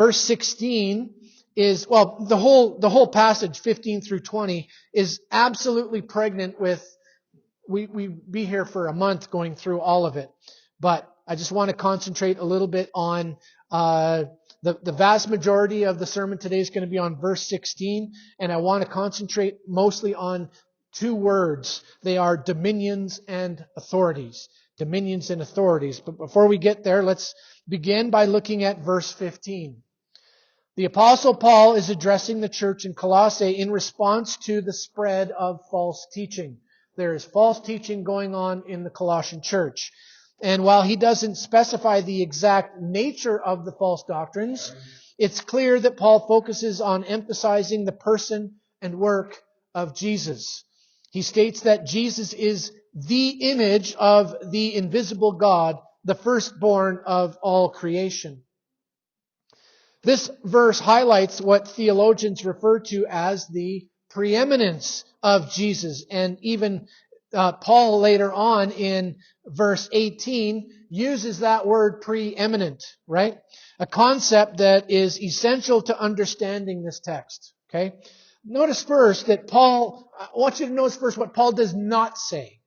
Verse 16 is, well, the whole passage, 15 through 20, is absolutely pregnant with, we'd be here for a month going through all of it. But I just want to concentrate a little bit on the vast majority of the sermon today is going to be on verse 16, and I want to concentrate mostly on two words. They are dominions and authorities. Dominions and authorities. But before we get there, let's begin by looking at verse 15. The Apostle Paul is addressing the church in Colossae in response to the spread of false teaching. There is false teaching going on in the Colossian church. And while he doesn't specify the exact nature of the false doctrines, it's clear that Paul focuses on emphasizing the person and work of Jesus. He states that Jesus is the image of the invisible God, the firstborn of all creation. This verse highlights what theologians refer to as the preeminence of Jesus. And even Paul later on in verse 18 uses that word preeminent, right? A concept that is essential to understanding this text, okay? Notice first that I want you to notice first what Paul does not say,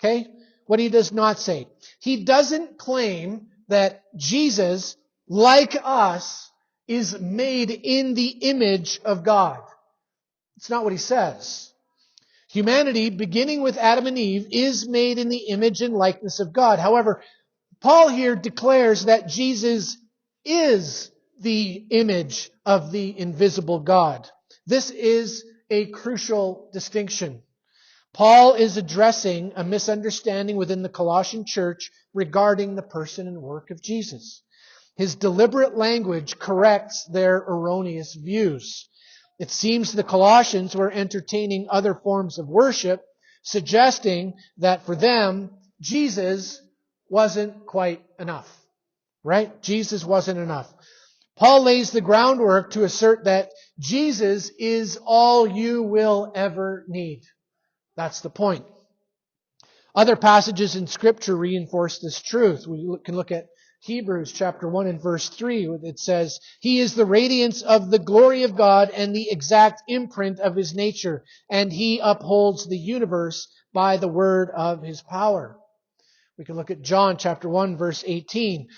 okay? What he does not say. He doesn't claim that Jesus, like us, is made in the image of God. It's not what he says. Humanity, beginning with Adam and Eve, is made in the image and likeness of God. However, Paul here declares that Jesus is the image of the invisible God. This is a crucial distinction. Paul is addressing a misunderstanding within the Colossian church regarding the person and work of Jesus. His deliberate language corrects their erroneous views. It seems the Colossians were entertaining other forms of worship, suggesting that for them, Jesus wasn't quite enough. Right? Jesus wasn't enough. Paul lays the groundwork to assert that Jesus is all you will ever need. That's the point. Other passages in Scripture reinforce this truth. We can look at Hebrews chapter 1 and verse 3. It says, He is the radiance of the glory of God and the exact imprint of His nature, and He upholds the universe by the word of His power. We can look at John chapter 1 verse 18.